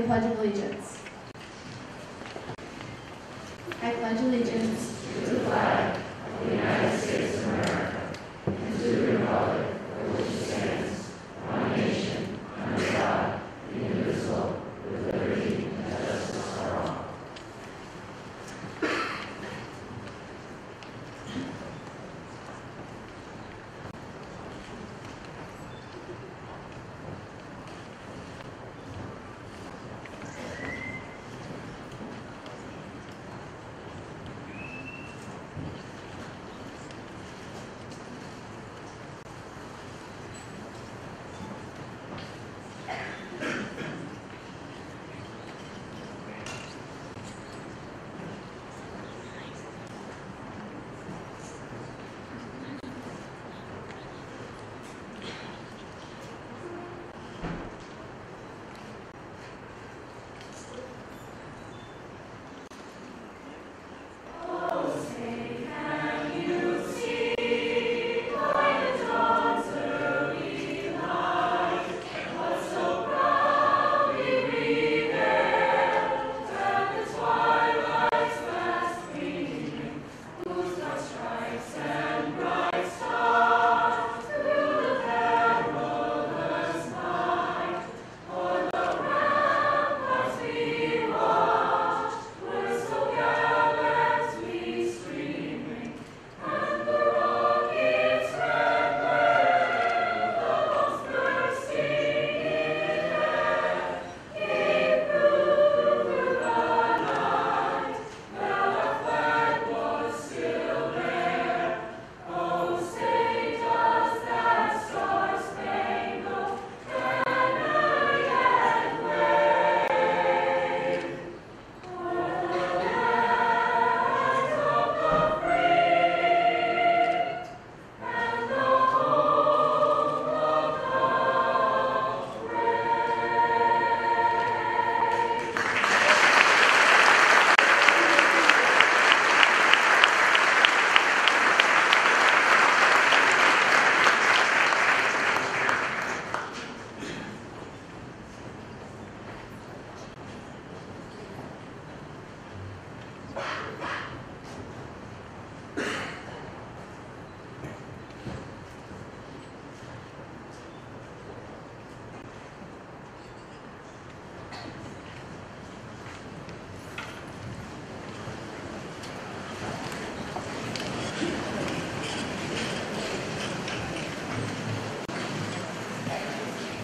the Pledge of Allegiance. I pledge allegiance to the flag of the United States of America and to the republic for which it stands, one nation, under God, indivisible, with liberty and justice for all.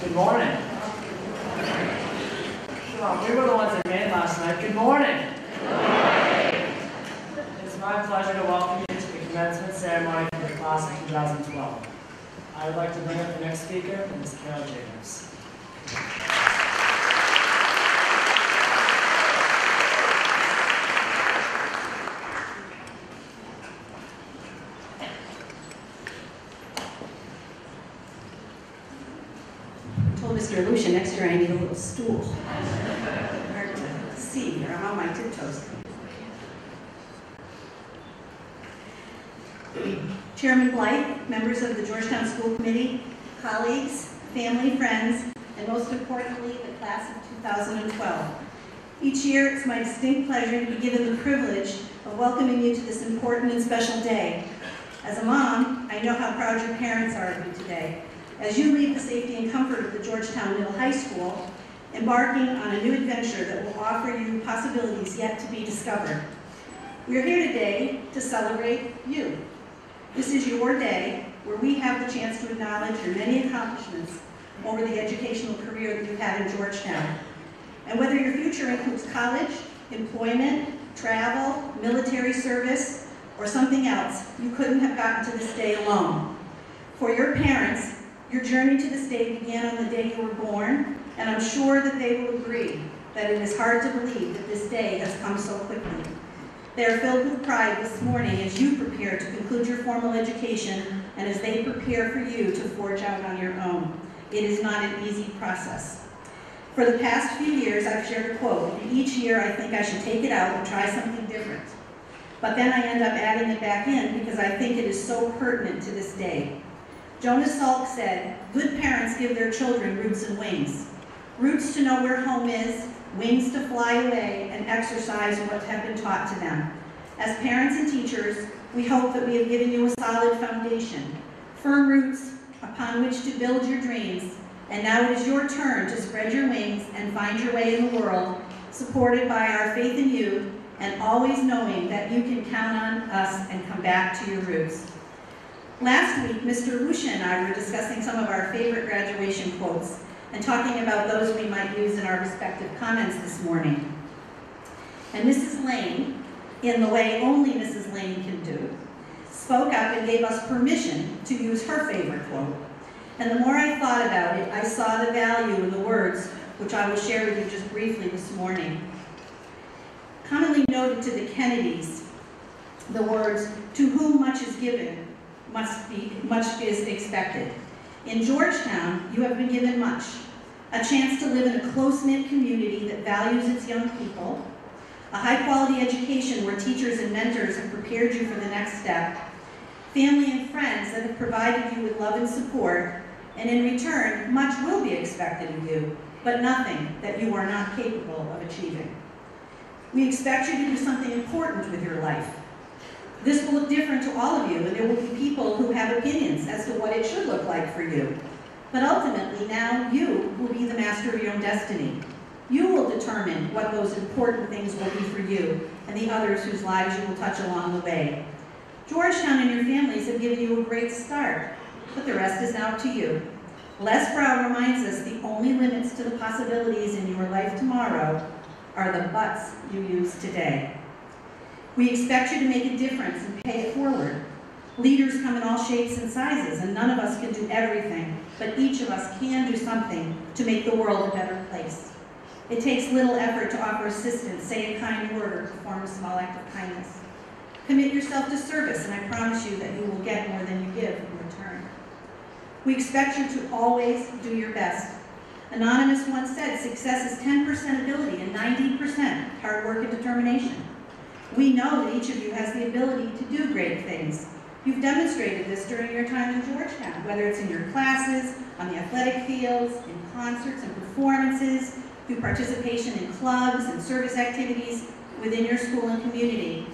Good morning. We were the ones that made last night. Good morning. Good morning. It's my pleasure to welcome you to the commencement ceremony for the class of 2012. I would like to bring up the next speaker, Ms. Carol Jacobs. Mr. Lucia, next year I need a little stool. Hard to see, or I'm on my tiptoes. Chairman Blight, members of the Georgetown School Committee, colleagues, family, friends, and most importantly, the class of 2012. Each year, it's my distinct pleasure to be given the privilege of welcoming you to this important and special day. As a mom, I know how proud your parents are of you today, as you leave the safety and comfort of the Georgetown Middle High School, embarking on a new adventure that will offer you possibilities yet to be discovered. We're here today to celebrate you. This is your day where we have the chance to acknowledge your many accomplishments over the educational career that you've had in Georgetown. And whether your future includes college, employment, travel, military service, or something else, you couldn't have gotten to this day alone. For your parents, your journey to this day began on the day you were born, and I'm sure that they will agree that it is hard to believe that this day has come so quickly. They are filled with pride this morning as you prepare to conclude your formal education and as they prepare for you to forge out on your own. It is not an easy process. For the past few years, I've shared a quote, and each year I think I should take it out and try something different. But then I end up adding it back in because I think it is so pertinent to this day. Jonas Salk said, "Good parents give their children roots and wings. Roots to know where home is, wings to fly away and exercise what have been taught to them. As parents and teachers, we hope that we have given you a solid foundation, firm roots upon which to build your dreams, and now it is your turn to spread your wings and find your way in the world, supported by our faith in you, and always knowing that you can count on us and come back to your roots. Last week, Mr. Rusha and I were discussing some of our favorite graduation quotes and talking about those we might use in our respective comments this morning. And Mrs. Lane, in the way only Mrs. Lane can do, spoke up and gave us permission to use her favorite quote. And the more I thought about it, I saw the value in the words, which I will share with you just briefly this morning. Commonly noted to the Kennedys, the words, "To whom much is given, much is expected." In Georgetown, you have been given much. A chance to live in a close-knit community that values its young people, a high-quality education where teachers and mentors have prepared you for the next step, family and friends that have provided you with love and support, and in return, much will be expected of you, but nothing that you are not capable of achieving. We expect you to do something important with your life. This will look different to all of you, and there will be people who have opinions as to what it should look like for you. But ultimately, now you will be the master of your own destiny. You will determine what those important things will be for you and the others whose lives you will touch along the way. Georgetown and your families have given you a great start, but the rest is now up to you. Les Brown reminds us the only limits to the possibilities in your life tomorrow are the buts you use today. We expect you to make a difference and pay it forward. Leaders come in all shapes and sizes, and none of us can do everything, but each of us can do something to make the world a better place. It takes little effort to offer assistance, say a kind word, or perform a small act of kindness. Commit yourself to service, and I promise you that you will get more than you give in return. We expect you to always do your best. Anonymous once said, success is 10% ability and 90% hard work and determination. We know that each of you has the ability to do great things. You've demonstrated this during your time in Georgetown, whether it's in your classes, on the athletic fields, in concerts and performances, through participation in clubs and service activities within your school and community.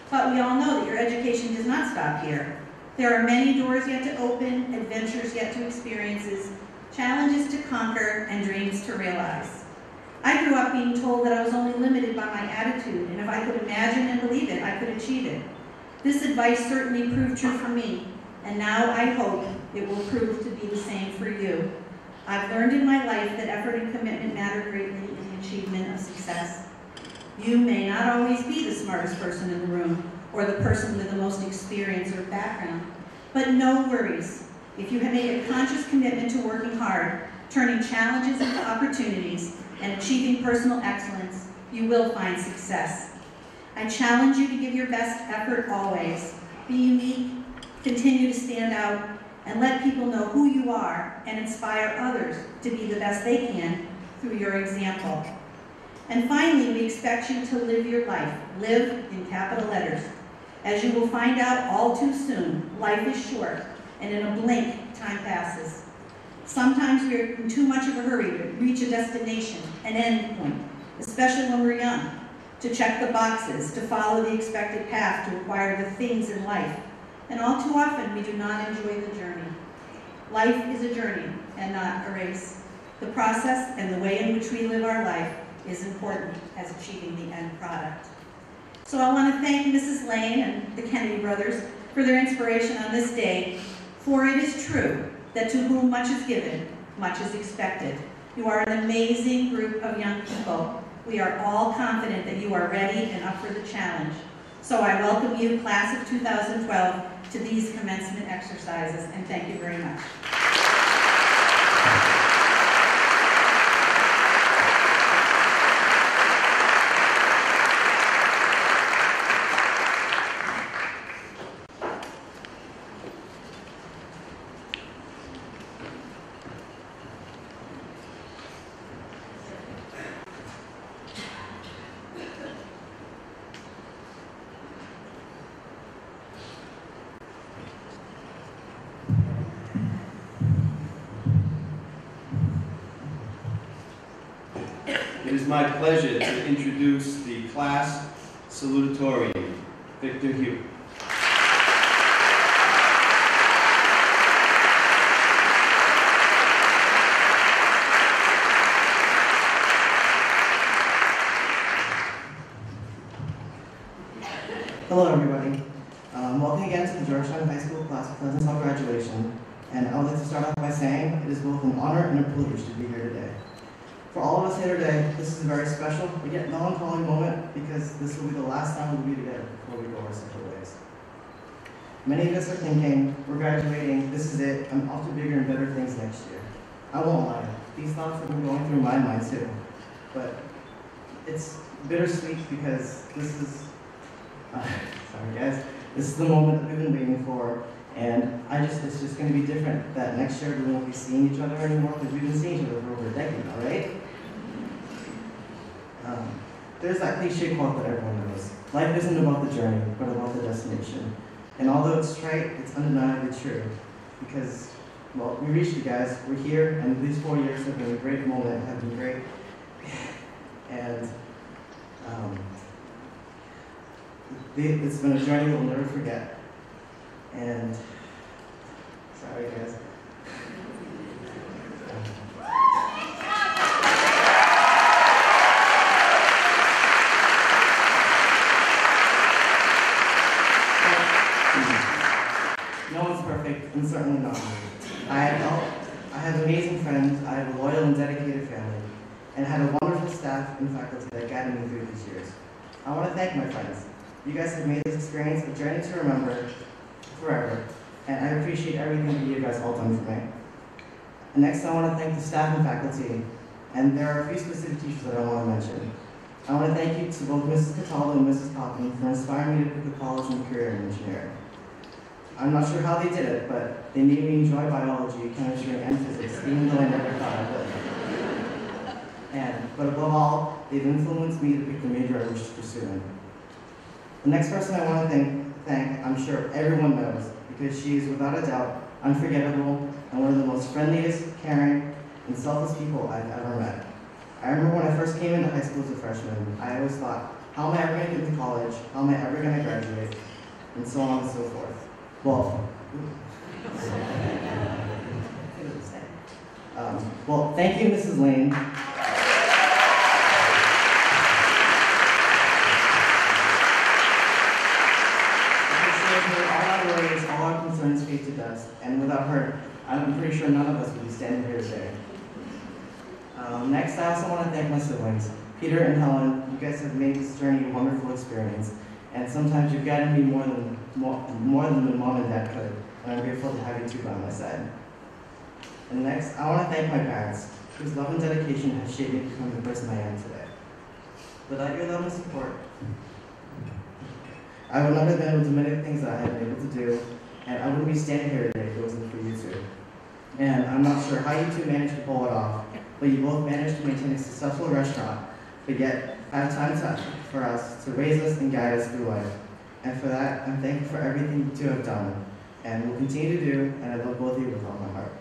But we all know that your education does not stop here. There are many doors yet to open, adventures yet to experiences, challenges to conquer, and dreams to realize. I grew up being told that I was only limited by my attitude, and if I could imagine and believe it, I could achieve it. This advice certainly proved true for me, and now I hope it will prove to be the same for you. I've learned in my life that effort and commitment matter greatly in the achievement of success. You may not always be the smartest person in the room, or the person with the most experience or background, but no worries. If you have made a conscious commitment to working hard, turning challenges into opportunities, and achieving personal excellence, you will find success. I challenge you to give your best effort always. Be unique, continue to stand out, and let people know who you are and inspire others to be the best they can through your example. And finally, we expect you to live your life. Live in capital letters. As you will find out all too soon, life is short, and in a blink, time passes. Sometimes we are in too much of a hurry to reach a destination, an end point, especially when we're young, to check the boxes, to follow the expected path, to acquire the things in life. And all too often, we do not enjoy the journey. Life is a journey and not a race. The process and the way in which we live our life is important as achieving the end product. So I want to thank Mrs. Lane and the Kennedy brothers for their inspiration on this day, for it is true that to whom much is given, much is expected. You are an amazing group of young people. We are all confident that you are ready and up for the challenge. So I welcome you, class of 2012, to these commencement exercises, and thank you very much. my pleasure to introduce the class salutatorian, Victor Hugh. Hello, everybody. Welcome again to the Georgetown High School class of Pleasant Hill graduation. And I would like to start off by saying it is both an honor and a privilege to be here today. For all of us here today, this is a very special but yet melancholy moment because this will be the last time we'll be together before we go our separate ways. Many of us are thinking, we're graduating, this is it, I'm off to bigger and better things next year. I won't lie, these thoughts have been going through my mind too. But it's bittersweet because this is, sorry guys, this is the moment that we've been waiting for. And it's just going to be different that next year we won't be seeing each other anymore because we've been seeing each other for over a decade now, right? There's that cliche quote that everyone knows. Life isn't about the journey, but about the destination. And although it's trite, it's undeniably true. Because, well, we reached it, guys. We're here, and these 4 years have been a great moment, have been great. And it's been a journey we'll never forget. And sorry guys. No one's perfect, and certainly not me. I have amazing friends, I have a loyal and dedicated family, and had a wonderful staff and faculty that guided me through these years. I want to thank my friends. You guys have made this experience a journey to remember forever, and I appreciate everything that you guys all done for me. And next, I want to thank the staff and faculty, and there are a few specific teachers that I want to mention. I want to thank you to both Mrs. Cataldo and Mrs. Coffin for inspiring me to pick a college and career in engineering. I'm not sure how they did it, but they made me enjoy biology, chemistry, and physics, even though I never thought I would. But above all, they've influenced me to pick the major I wish to pursue. The next person I want to thank, I'm sure everyone knows, because she is without a doubt unforgettable and one of the most friendliest, caring, and selfless people I've ever met. I remember when I first came into high school as a freshman, I always thought, how am I ever going to get to college? How am I ever going to graduate? And so on and so forth. Well, thank you, Mrs. Lane. All our concerns fade to dust, and without her, I'm pretty sure none of us would be standing here today. Next, I also want to thank my siblings, Peter and Helen. You guys have made this journey a wonderful experience, and sometimes you've guided me more than the mom and dad could, and I'm grateful to have you two by my side. And next, I want to thank my parents, whose love and dedication has shaped me to become the person I am today. Without your love and support, I would not have been able to do many things that I have been able to do, and I wouldn't be standing here today if it wasn't for you two. And I'm not sure how you two managed to pull it off, but you both managed to maintain a successful restaurant, but yet have time for us to raise us and guide us through life. And for that, I'm thankful for everything you two have done, and will continue to do, and I love both of you with all my heart.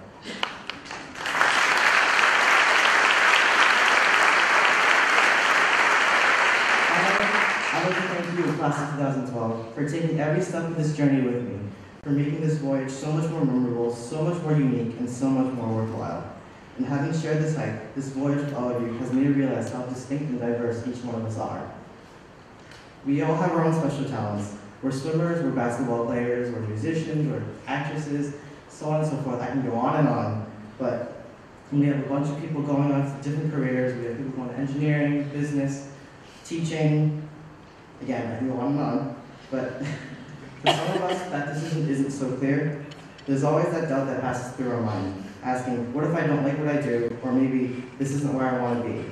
I'd like to thank you, class of 2012, for taking every step of this journey with me, for making this voyage so much more memorable, so much more unique, and so much more worthwhile. And having shared this hike, this voyage with all of you has made me realize how distinct and diverse each one of us are. We all have our own special talents. We're swimmers, we're basketball players, we're musicians, we're actresses, so on and so forth. I can go on and on, but we have a bunch of people going on to different careers. We have people going to engineering, business, teaching. Again, I can go on and on, but for some of us, that decision isn't so clear. There's always that doubt that passes through our mind, asking, what if I don't like what I do, or maybe this isn't where I want to be?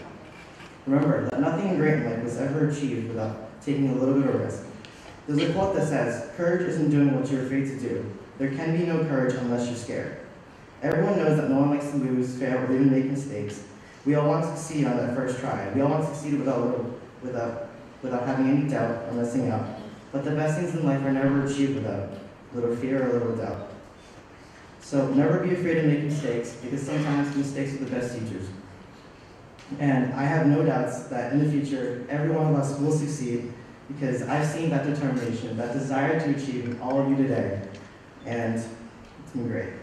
Remember that nothing great in life was ever achieved without taking a little bit of risk. There's a quote that says, courage isn't doing what you're afraid to do. There can be no courage unless you're scared. Everyone knows that no one likes to lose, fail, or even make mistakes. We all want to succeed on that first try. We all want to succeed without having any doubt or messing up. But the best things in life are never achieved without a little fear or a little doubt. So never be afraid to make mistakes, because sometimes mistakes are the best teachers. And I have no doubts that in the future, every one of us will succeed because I've seen that determination, that desire to achieve in all of you today. And it's been great.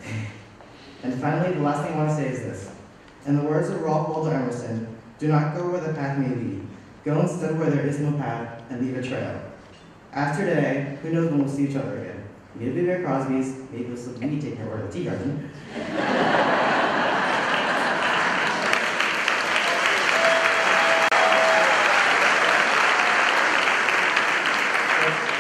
And finally, the last thing I want to say is this. In the words of Ralph Waldo Emerson, do not go where the path may lead. Go instead where there is no path and leave a trail. After today, who knows when we'll see each other again. Maybe it'll be at Crosby's, maybe we'll still be taking over the tea garden.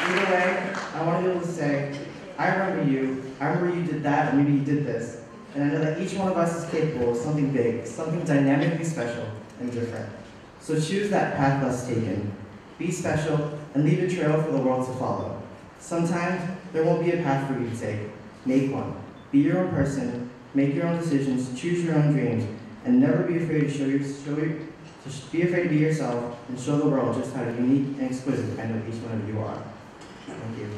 Either way, I want to be able to say, I remember you did that, or maybe you did this. And I know that each one of us is capable of something big, something dynamically special and different. So choose that path less taken. Be special and leave a trail for the world to follow. Sometimes there won't be a path for you to take. Make one. Be your own person, make your own decisions, choose your own dreams, and never be afraid to be afraid to be yourself and show the world just how unique and exquisite I know each one of you are. Thank you.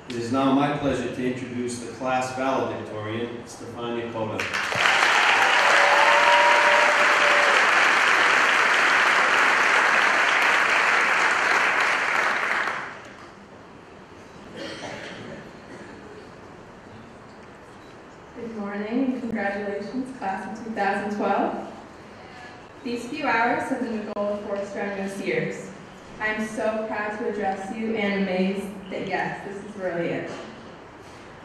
It is now my pleasure to introduce the class valedictorian, Stefania Koda. Good morning and congratulations, class of 2012. These few hours have been the goal of 4 strenuous years. I am so proud to address you and amazed that yes, this is really it.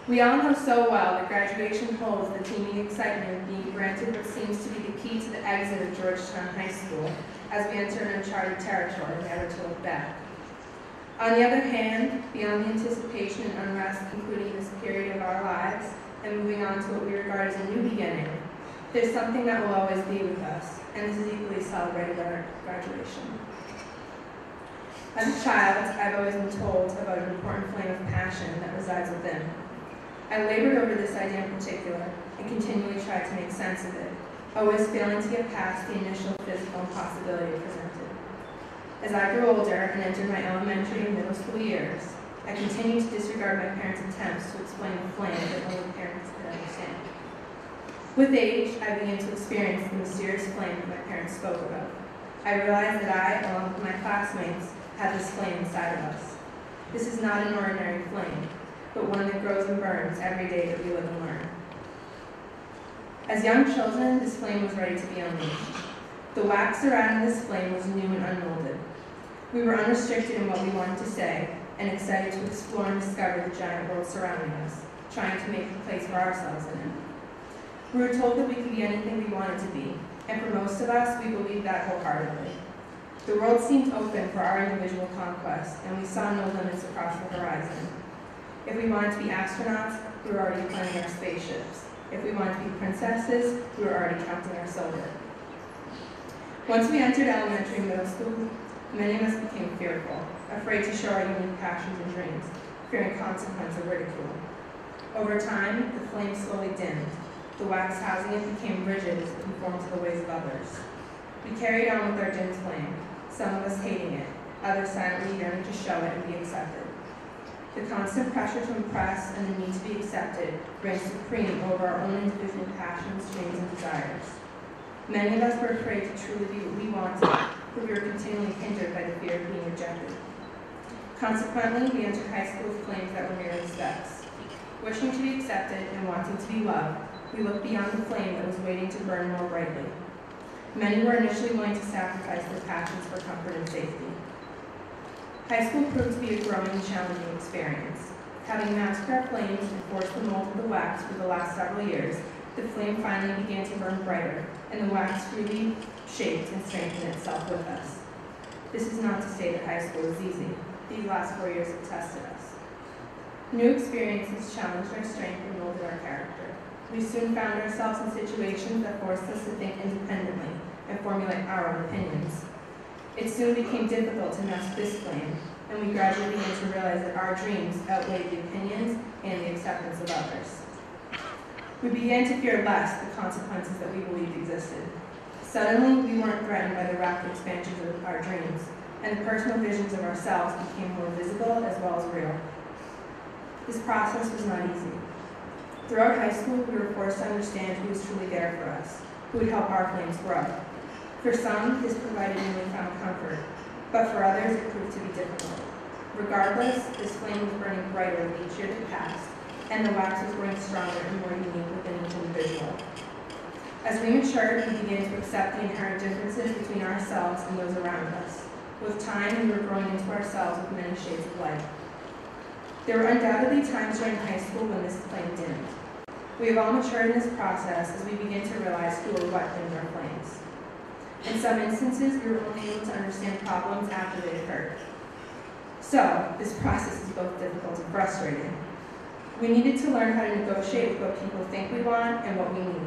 We all know so well that graduation holds the teeming excitement of being granted what seems to be the key to the exit of Georgetown High School as we enter an uncharted territory, never to look back. On the other hand, beyond the anticipation and unrest concluding this period of our lives and moving on to what we regard as a new beginning, there's something that will always be with us, and this is equally celebrated at our graduation. As a child, I've always been told about an important flame of passion that resides within. I labored over this idea in particular and continually tried to make sense of it, always failing to get past the initial physical impossibility it presented. As I grew older and entered my elementary and middle school years, I continued to disregard my parents' attempts to explain the flame that only parents could understand. With age, I began to experience the mysterious flame that my parents spoke about. I realized that I, along with my classmates, had this flame inside of us. This is not an ordinary flame, but one that grows and burns every day that we live and learn. As young children, this flame was ready to be unleashed. The wax surrounding this flame was new and unmolded. We were unrestricted in what we wanted to say, and excited to explore and discover the giant world surrounding us, trying to make a place for ourselves in it. We were told that we could be anything we wanted to be, and for most of us, we believed that wholeheartedly. The world seemed open for our individual conquest, and we saw no limits across the horizon. If we wanted to be astronauts, we were already planning our spaceships. If we wanted to be princesses, we were already counting our silver. Once we entered elementary and middle school, many of us became fearful, afraid to show our unique passions and dreams, fearing consequence of ridicule. Over time, the flame slowly dimmed. The wax housing it became rigid as it conformed to the ways of others. We carried on with our dimmed flame, some of us hating it, others silently yearning to show it and be accepted. The constant pressure to impress and the need to be accepted reigned supreme over our own individual passions, dreams, and desires. Many of us were afraid to truly be what we wanted, but we were continually hindered by the fear of being rejected. Consequently, we entered high school with flames that were merely specks. Wishing to be accepted and wanting to be loved, we looked beyond the flame that was waiting to burn more brightly. Many were initially willing to sacrifice their passions for comfort and safety. High school proved to be a growing and challenging experience. Having mastered our flames and forced the mold of the wax for the last several years, the flame finally began to burn brighter, and the wax freely shaped and strengthened itself with us. This is not to say that high school is easy. These last 4 years have tested us. New experiences challenged our strength and molded our character. We soon found ourselves in situations that forced us to think independently and formulate our own opinions. It soon became difficult to master this flame, and we gradually began to realize that our dreams outweighed the opinions and the acceptance of others. We began to fear less the consequences that we believed existed. Suddenly, we weren't threatened by the rapid expansions of our dreams, and the personal visions of ourselves became more visible as well as real. This process was not easy. Throughout high school, we were forced to understand who was truly there for us, who would help our flames grow. For some, this provided newfound comfort, but for others, it proved to be difficult. Regardless, this flame was burning brighter with each year that passed, and the wax was growing stronger and more unique within each individual. As we matured, we began to accept the inherent differences between ourselves and those around us. With time, we were growing into ourselves with many shades of light. There were undoubtedly times during high school when this flame dimmed. We have all matured in this process as we begin to realize who or what dimmed our flames. In some instances, we were only able to understand problems after they occurred. So, this process is both difficult and frustrating. We needed to learn how to negotiate with what people think we want and what we need.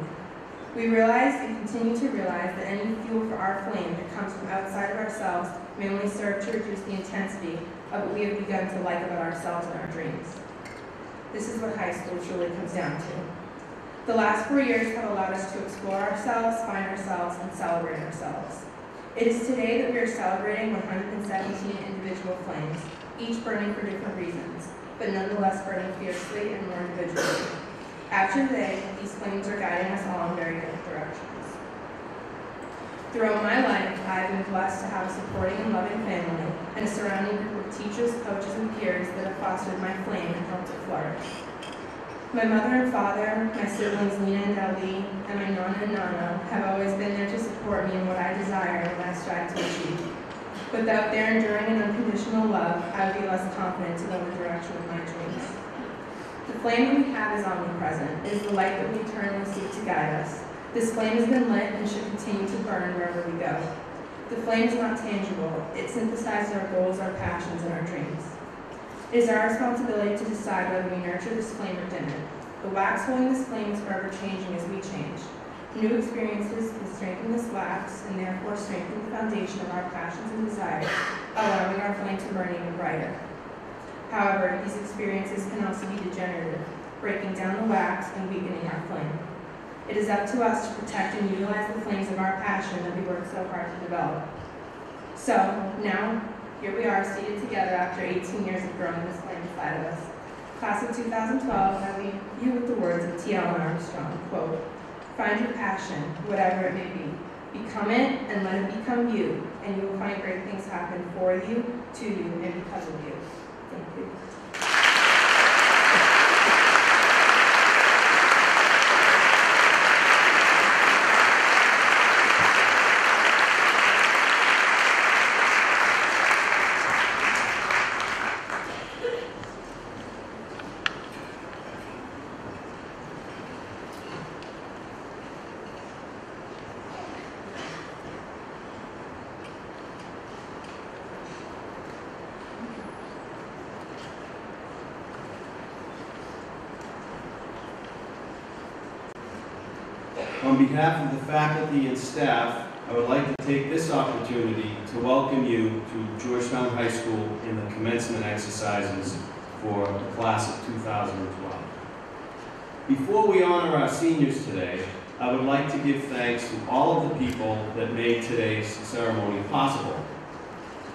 We realized and continue to realize that any fuel for our flame that comes from outside of ourselves may only serve to reduce the intensity of what we have begun to like about ourselves and our dreams. This is what high school truly comes down to. The last 4 years have allowed us to explore ourselves, find ourselves, and celebrate ourselves. It is today that we are celebrating 117 individual flames, each burning for different reasons, but nonetheless burning fiercely and more individually. After today, these flames are guiding us all in very different directions. Throughout my life, I have been blessed to have a supporting and loving family and a surrounding group of teachers, coaches, and peers that have fostered my flame and helped it flourish. My mother and father, my siblings Nina and Ali, and my Nonna and Nana have always been there to support me in what I desire and what I strive to achieve. Without their enduring and unconditional love, I would be less confident to go in the direction of my dreams. The flame that we have is omnipresent. It is the light that we eternally seek to guide us. This flame has been lit and should continue to burn wherever we go. The flame is not tangible. It synthesizes our goals, our passions, and our dreams. It is our responsibility to decide whether we nurture this flame or dim it. The wax holding this flame is forever changing as we change. New experiences can strengthen this wax and therefore strengthen the foundation of our passions and desires, allowing our flame to burn even brighter. However, these experiences can also be degenerative, breaking down the wax and weakening our flame. It is up to us to protect and utilize the flames of our passion that we work so hard to develop. So, now, here we are seated together after 18 years of growing this flame inside of us. Class of 2012, I leave you with the words of T.L. Armstrong, quote, "Find your passion, whatever it may be. Become it and let it become you, and you will find great things happen for you, to you, and because of you." Thank you. On behalf of the faculty and staff, I would like to take this opportunity to welcome you to Georgetown High School in the commencement exercises for the class of 2012. Before we honor our seniors today, I would like to give thanks to all of the people that made today's ceremony possible.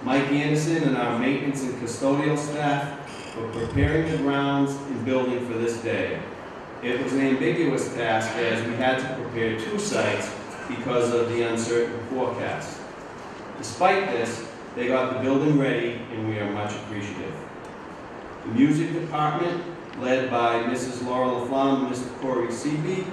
Mike Anderson and our maintenance and custodial staff for preparing the grounds and building for this day. It was an ambiguous task as we had to prepare 2 sites because of the uncertain forecast. Despite this, they got the building ready and we are much appreciative. The music department, led by Mrs. Laura LaFlamme and Mr. Corey Seeby.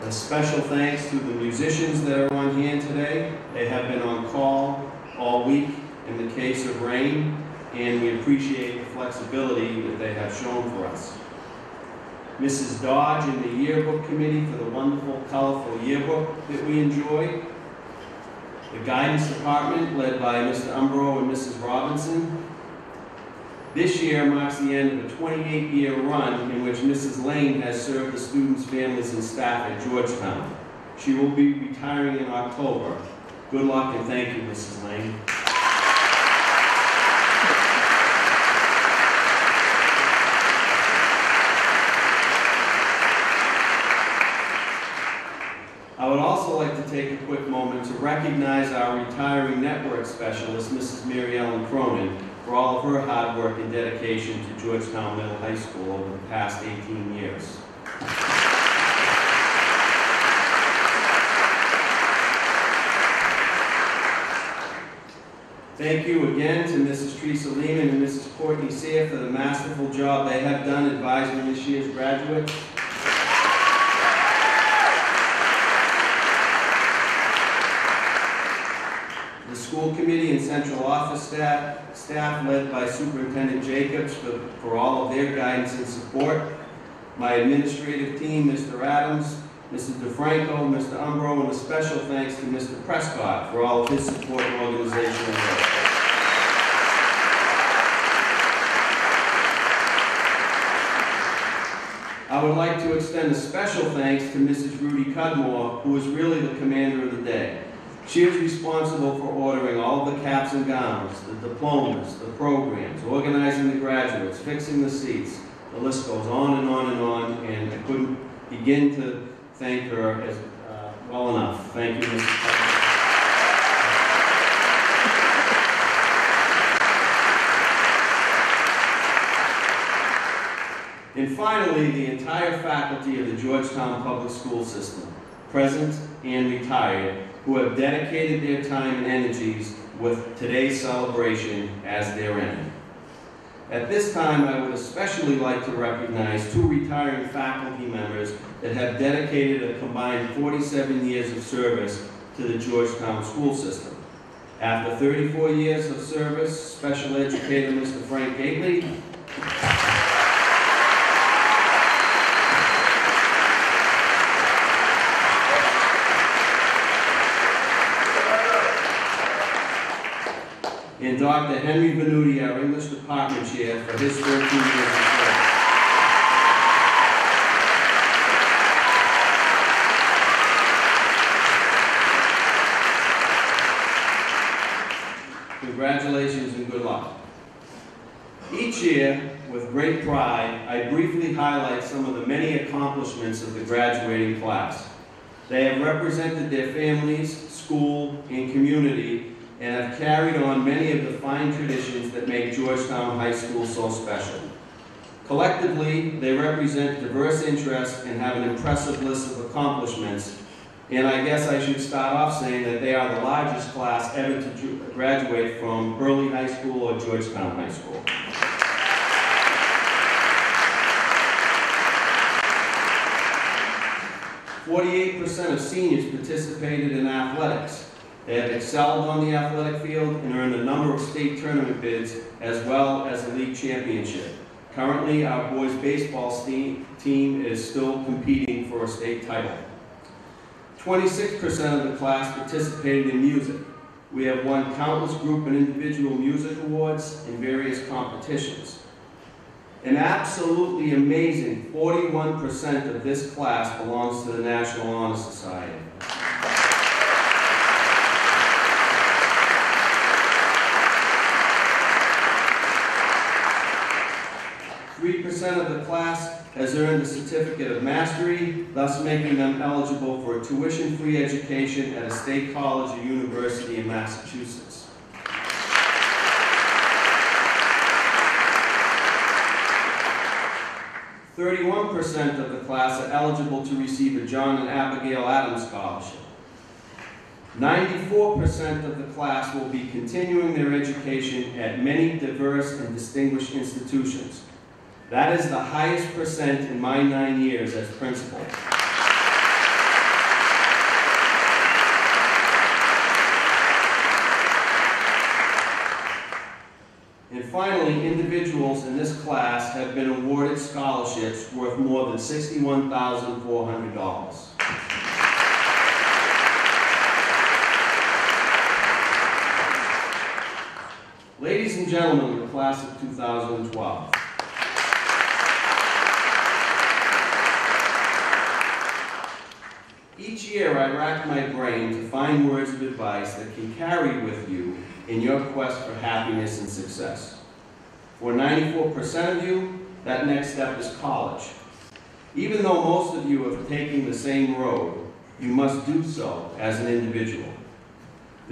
A special thanks to the musicians that are on hand today. They have been on call all week in the case of rain, and we appreciate the flexibility that they have shown for us. Mrs. Dodge and the yearbook committee for the wonderful, colorful yearbook that we enjoy. The guidance department, led by Mr. Umbro and Mrs. Robinson. This year marks the end of a 28-year run in which Mrs. Lane has served the students, families, and staff at Georgetown. She will be retiring in October. Good luck and thank you, Mrs. Lane. I would also like to take a quick moment recognize our retiring network specialist, Mrs. Mary Ellen Cronin, for all of her hard work and dedication to Georgetown Middle High School over the past 18 years. Thank you again to Mrs. Teresa Lehman and Mrs. Courtney Sear for the masterful job they have done advising this year's graduates. The school committee and central office staff led by Superintendent Jacobs for all of their guidance and support. My administrative team, Mr. Adams, Mr. DeFranco, Mr. Umbro, and a special thanks to Mr. Prescott for all of his support and organizational work. I would like to extend a special thanks to Mrs. Rudy Cudmore, who is really the commander of the day. She is responsible for ordering all of the caps and gowns, the diplomas, the programs, organizing the graduates, fixing the seats. The list goes on and on and on, and I couldn't begin to thank her as well enough. Thank you, Mrs. Cudmore. And finally, the entire faculty of the Georgetown Public School System, present and retired, who have dedicated their time and energies with today's celebration as their end. At this time, I would especially like to recognize two retiring faculty members that have dedicated a combined 47 years of service to the Georgetown school system. After 34 years of service, special educator Mr. Frank Gately, and Dr. Henry Venuti, our English department chair, for his 13 years of service. Congratulations and good luck. Each year, with great pride, I briefly highlight some of the many accomplishments of the graduating class. They have represented their families, school, and community, and have carried on many of the fine traditions that make Georgetown High School so special. Collectively, they represent diverse interests and have an impressive list of accomplishments, and I guess I should start off saying that they are the largest class ever to graduate from Burley High School or Georgetown High School. "48% of seniors participated in athletics. They have excelled on the athletic field and earned a number of state tournament bids as well as a league championship. Currently, our boys baseball team is still competing for a state title. 26% of the class participated in music. We have won countless group and individual music awards in various competitions. An absolutely amazing 41% of this class belongs to the National Honor Society. 3% of the class has earned a certificate of mastery, thus making them eligible for a tuition-free education at a state college or university in Massachusetts. 31% of the class are eligible to receive a John and Abigail Adams Scholarship. 94% of the class will be continuing their education at many diverse and distinguished institutions. That is the highest percent in my 9 years as principal. And finally, individuals in this class have been awarded scholarships worth more than $61,400. Ladies and gentlemen of the class of 2012, each year I rack my brain to find words of advice that can carry with you in your quest for happiness and success. For 94% of you, that next step is college. Even though most of you have taken the same road, you must do so as an individual.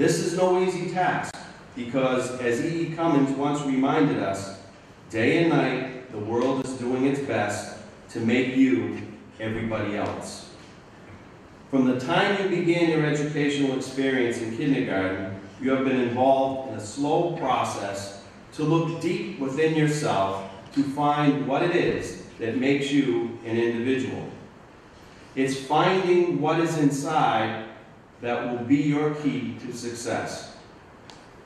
This is no easy task because, as E. Cummings once reminded us, day and night the world is doing its best to make you everybody else. From the time you began your educational experience in kindergarten, you have been involved in a slow process to look deep within yourself to find what it is that makes you an individual. It's finding what is inside that will be your key to success.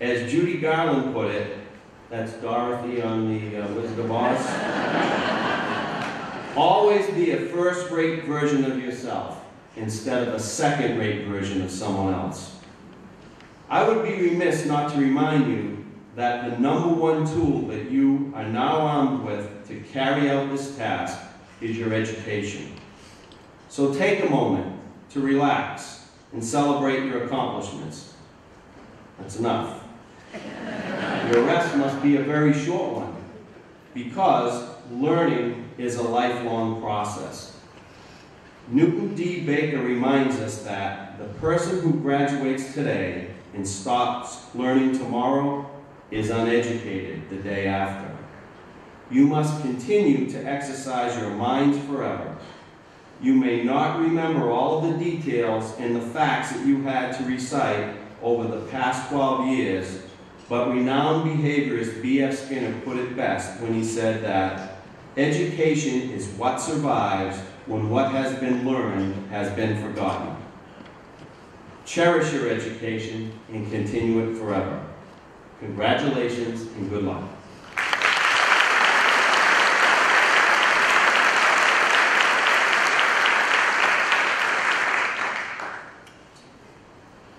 As Judy Garland put it, that's Dorothy on the Wizard of Oz, always be a first-rate version of yourself instead of a second-rate version of someone else. I would be remiss not to remind you that the number one tool that you are now armed with to carry out this task is your education. So take a moment to relax and celebrate your accomplishments. That's enough. Your rest must be a very short one, because learning is a lifelong process. Newton D. Baker reminds us that the person who graduates today and stops learning tomorrow is uneducated the day after. You must continue to exercise your minds forever. You may not remember all of the details and the facts that you had to recite over the past 12 years, but renowned behaviorist B.F. Skinner put it best when he said that education is what survives when what has been learned has been forgotten. Cherish your education and continue it forever. Congratulations and good luck.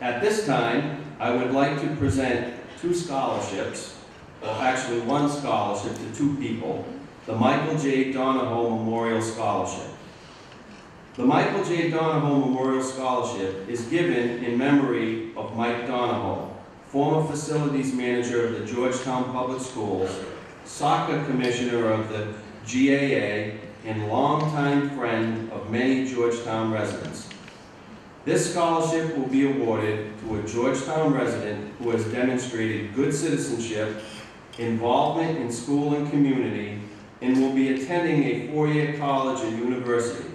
At this time, I would like to present two scholarships, well actually one scholarship to two people, the Michael J. Donahoe Memorial Scholarship. The Michael J. Donahoe Memorial Scholarship is given in memory of Mike Donahoe, former facilities manager of the Georgetown Public Schools, soccer commissioner of the GAA, and longtime friend of many Georgetown residents. This scholarship will be awarded to a Georgetown resident who has demonstrated good citizenship, involvement in school and community, and will be attending a four-year college or university.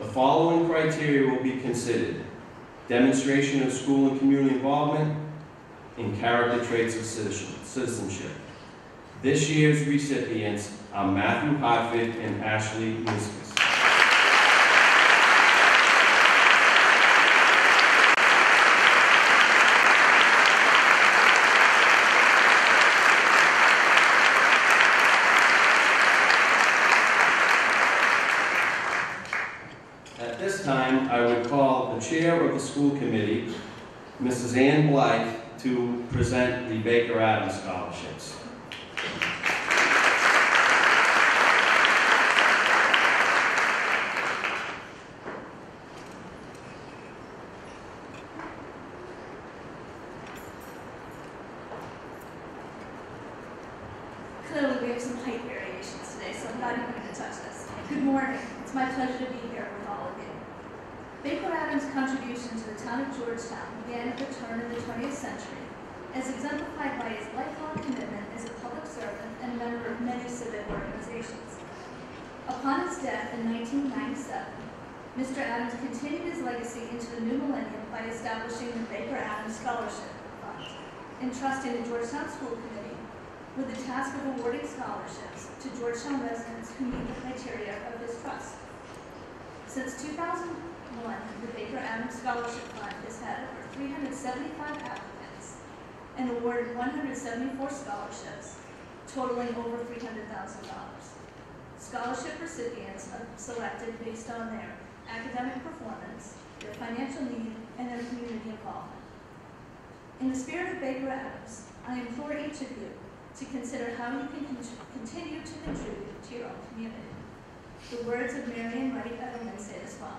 The following criteria will be considered: demonstration of school and community involvement, and character traits of citizenship. This year's recipients are Matthew Hartford and Ashley Muscus. At this time, I would call the chair of the school committee, Mrs. Ann Blythe, to present the Baker Adams scholarships. Clearly, we have some height variations today, so I'm not even going to touch this. Good morning. It's my pleasure to be here with all of you. Baker Adams' contribution to the town of Georgetown began at the turn of the 20th century, as exemplified by his lifelong commitment as a public servant and a member of many civic organizations. Upon his death in 1997, Mr. Adams continued his legacy into the new millennium by establishing the Baker Adams Scholarship Fund, entrusting the Georgetown School Committee with the task of awarding scholarships to Georgetown residents who meet the criteria of this trust. Since 2001, the Baker Adams Scholarship Fund has had over 375 applicants and awarded 174 scholarships, totaling over $300,000. Scholarship recipients are selected based on their academic performance, their financial need, and their community involvement. In the spirit of Baker Adams, I implore each of you to consider how you can continue to contribute to your own community. The words of Marian Wright Edelman say as well: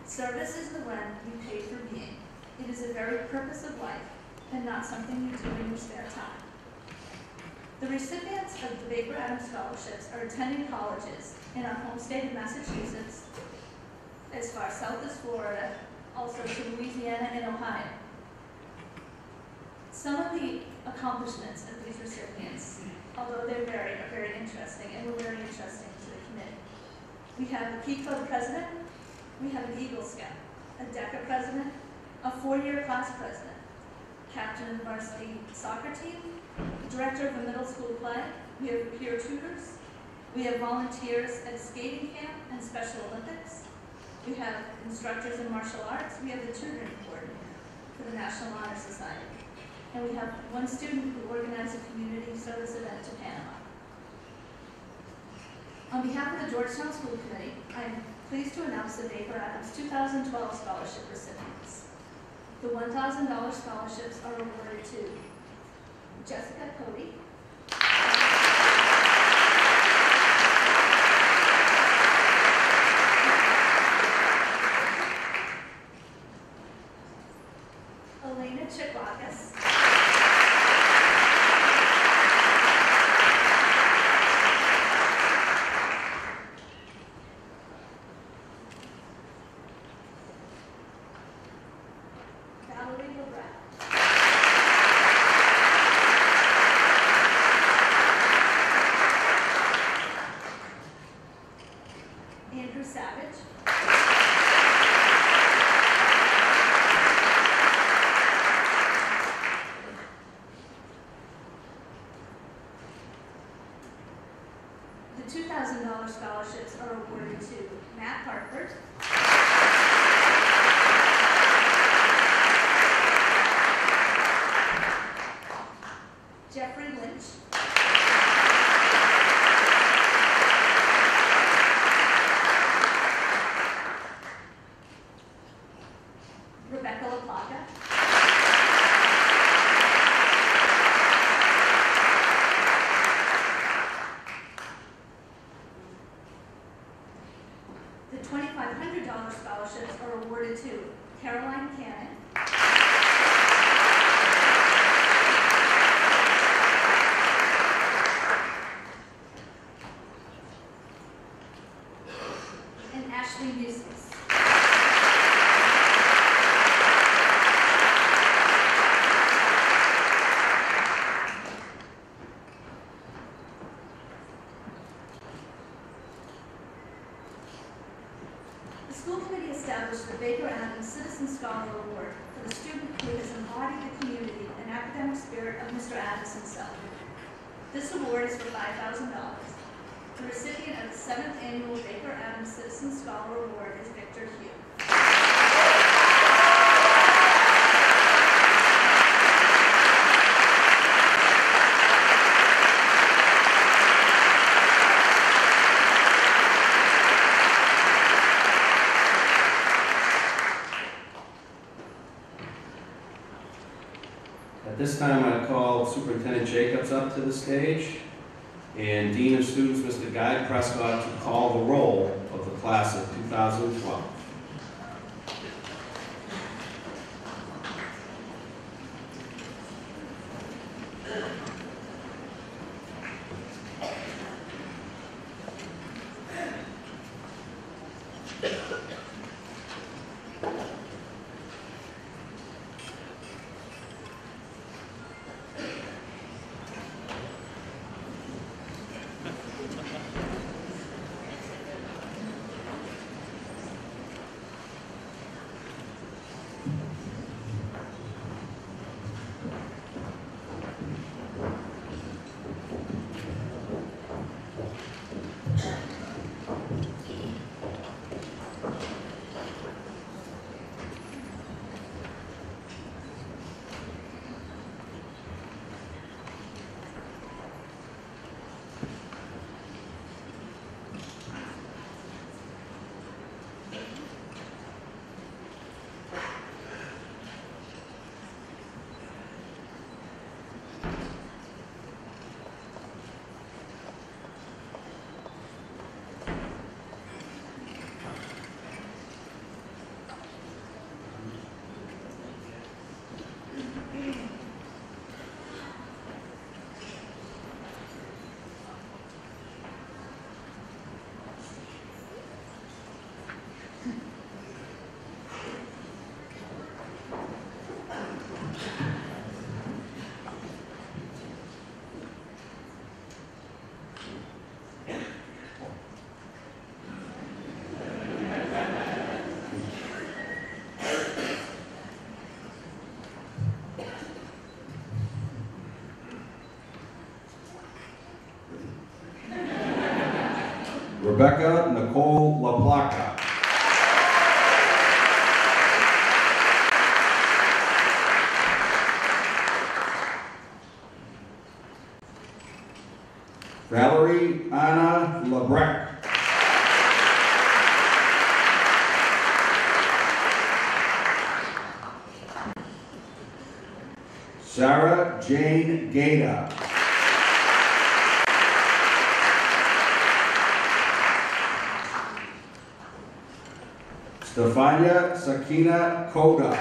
service is the rent you pay for being. It is the very purpose of life, and not something you do in your spare time. The recipients of the Baker Adams Scholarships are attending colleges in our home state of Massachusetts, as far south as Florida, also to Louisiana and Ohio. Some of the accomplishments of these recipients, although they vary, are very interesting and were very interesting to the committee. We have the Key Club president, we have an Eagle Scout, a DECA president, a 4-year class president, captain of the varsity soccer team, director of the middle school play, we have peer tutors, we have volunteers at skating camp and Special Olympics, we have instructors in martial arts, we have the tutoring coordinator for the National Honor Society, and we have one student who organized a community service event to Panama. On behalf of the Georgetown School Committee, I am pleased to announce the Baker Adams 2012 scholarship recipients. The $1,000 scholarships are awarded to Jessica Cody, Elena Chikwakas, Valerie Lebret, Andrew Savage, the $2,000 scholarships are awarded to Matt Hartford, Jeffrey Lynch, Rebecca LaPlaca, the $2,500 scholarships are awarded to Caroline Cannon, and Ashley Eustace. The school committee established the Baker Adams Citizen Scholar Award for the student who has embodied the community and academic spirit of Mr. Adams himself. This award is for $5,000. The recipient of the 7th annual Baker Adams Citizen Scholar Award is Victor Hugh. At this time, I call Superintendent Jacobs up to the stage and Dean of Students, Mr. Guy Prescott, to call the roll of the class of 2012. Rebecca Nicole LaPlaca. Valerie Anna Lebrecht. Sarah Jane Gata. Stefania Sakina Koda.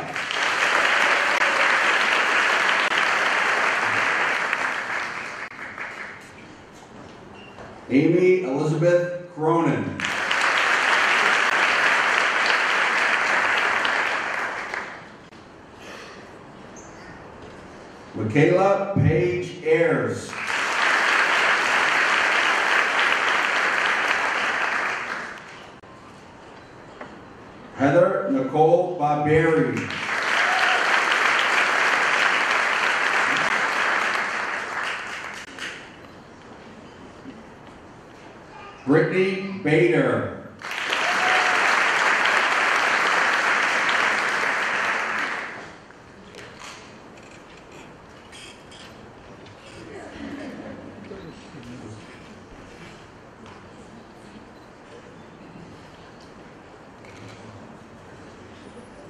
Amy Elizabeth Cronin. Michaela Paige Ayers. Heather Nicole Barberi. Brittany Bader.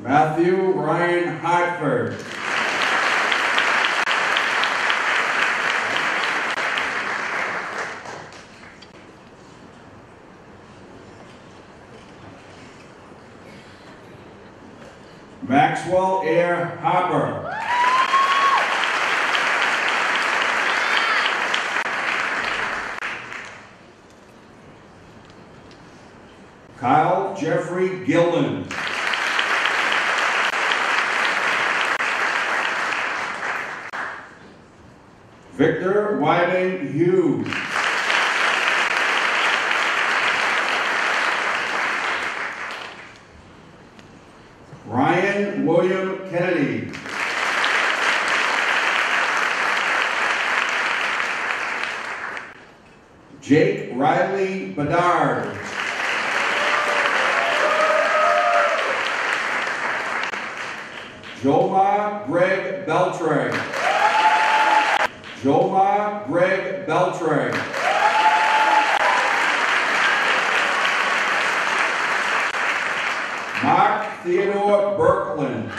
Matthew Ryan Hartford. Maxwell Air Harper. Kyle Jeffrey Gillen. Victor Whiting Hughes. Ryan William Kennedy. Jake Riley Bedard. Joma Greg Beltray. Joma Greg Beltray. Mark Theodore Berkland.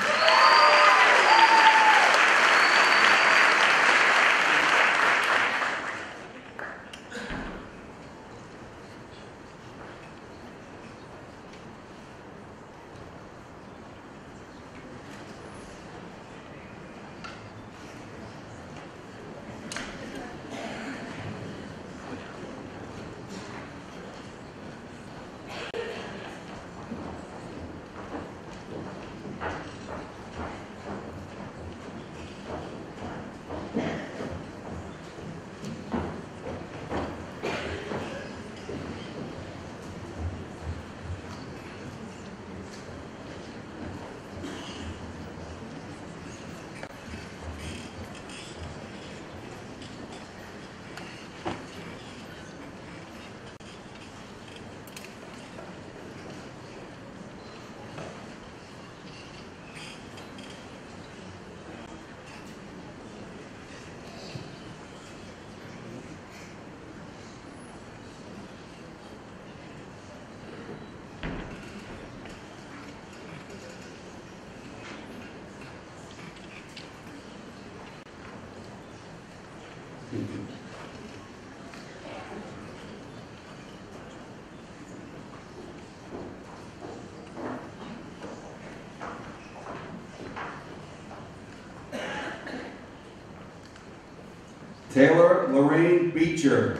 Taylor Lorraine Beecher.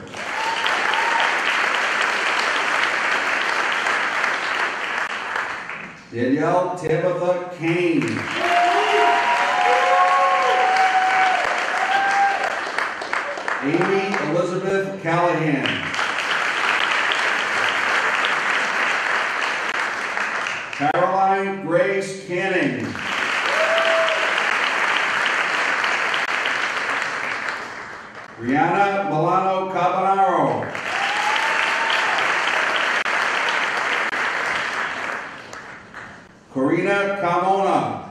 Danielle Tabitha Kane. Amy Elizabeth Callahan. Caroline Grace Canning. Brianna Milano Cabanaro. Karina Carmona.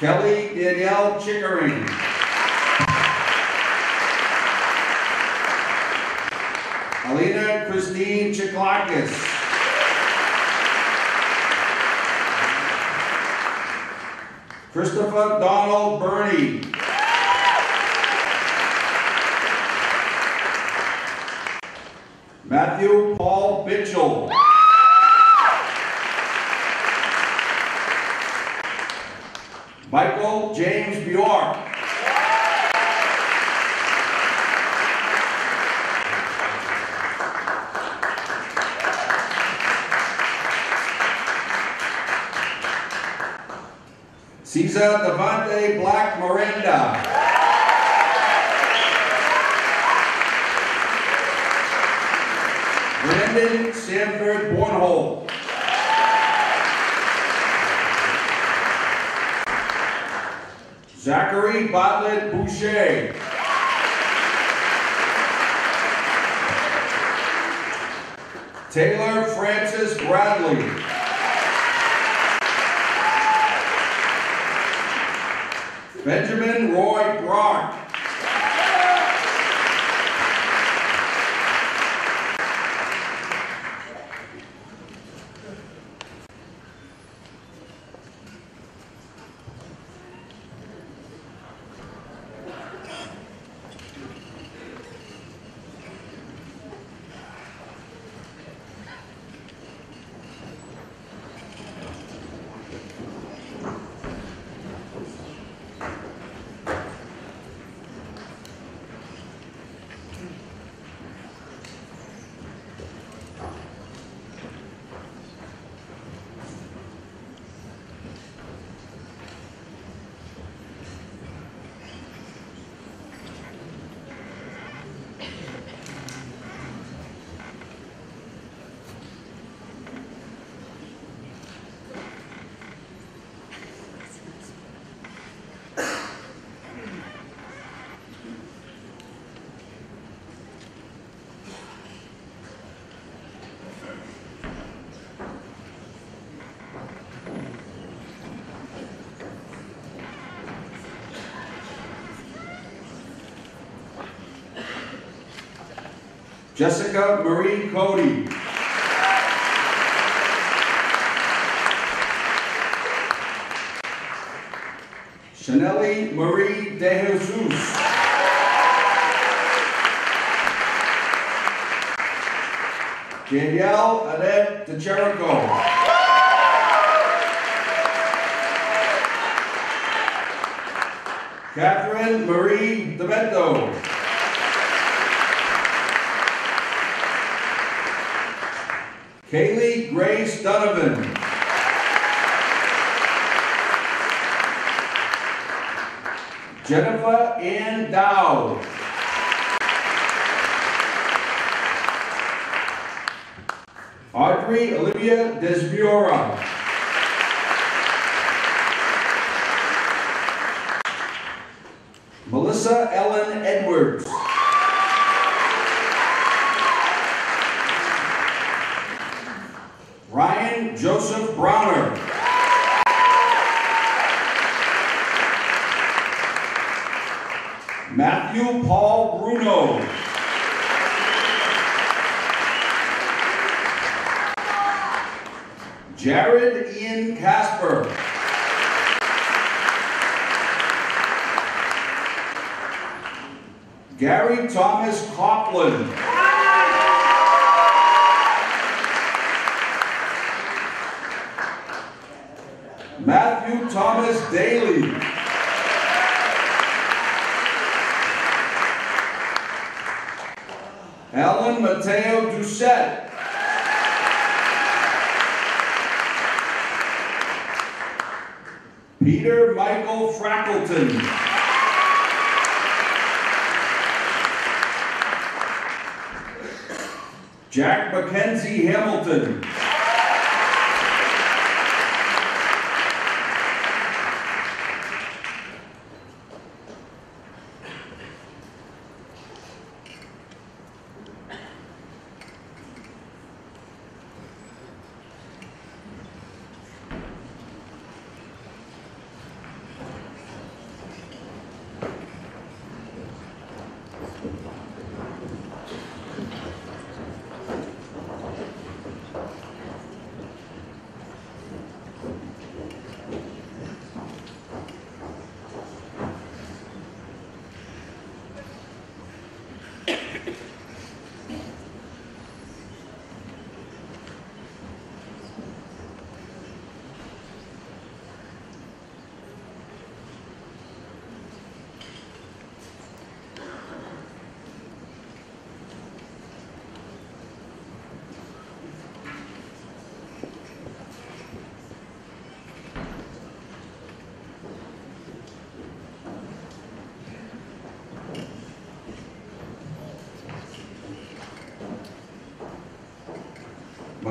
Kelly Danielle Chickering. Alina Christine Chiklakis. Christopher Donald Burney. Matthew Paul Bitchell. Michael James Bjork. Cesar Devante Black Miranda. Brandon Sanford Bornholm. Zachary Bartlett Boucher. Taylor Francis Bradley. Benjamin Roy Brock. Jessica Marie Cody. Chanelli Marie De Jesus. Danielle Annette De Jericho. Catherine Marie Demento. Kaylee Grace Donovan. Jennifer Ann Dow. Audrey Olivia Desmura. Melissa Ellen Edwards. Ryan Joseph Browner. Matthew Paul Bruno. Jared Ian Casper. Gary Thomas Copland. Matthew Thomas Daly. Alan Mateo Doucette. Peter Michael Frackleton. Jack Mackenzie Hamilton.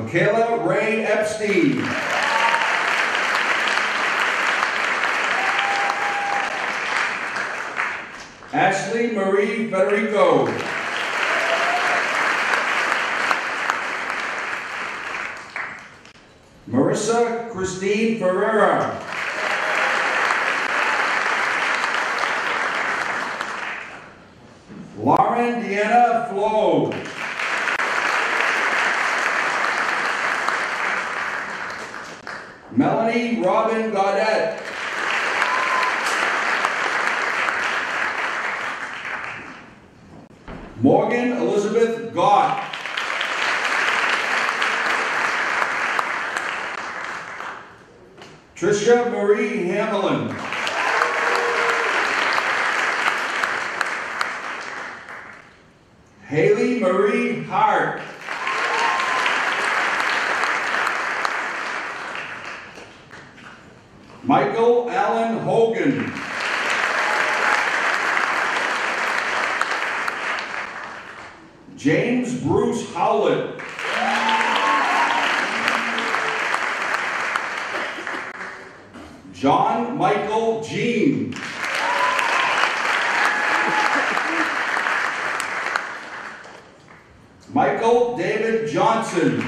Michaela Ray Epstein. Ashley Marie Federico. Marissa Christine Ferreira. Lauren Deanna Flo. Melanie Robin Gaudette. Morgan Elizabeth Gott. Tricia Marie Hamelin. Haley Marie Hart. Michael Allen Hogan. James Bruce Howlett. John Michael Jean. Michael David Johnson.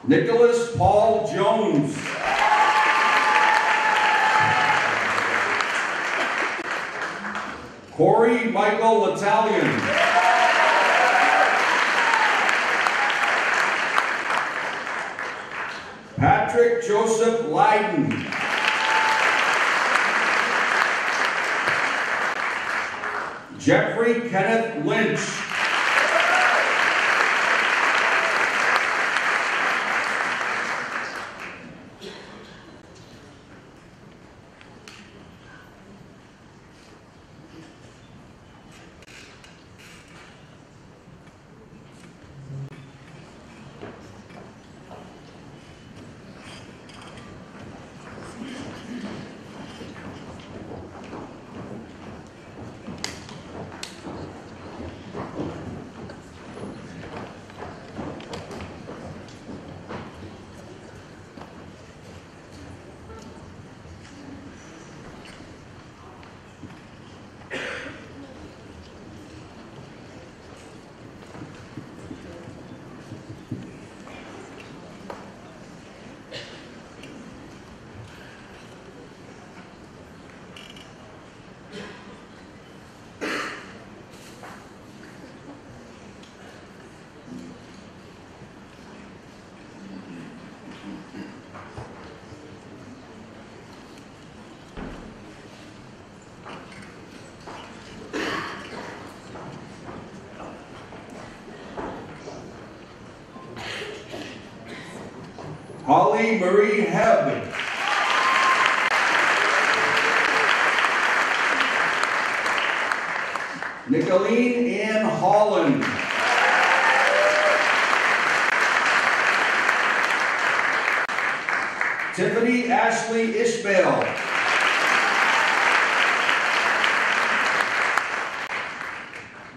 Nicholas Paul Jones. Corey Michael Italian. Patrick Joseph Leiden. Jeffrey Kenneth Lynch. Holly Marie Hebb. Nicolene Ann Holland. Tiffany Ashley Ishmael.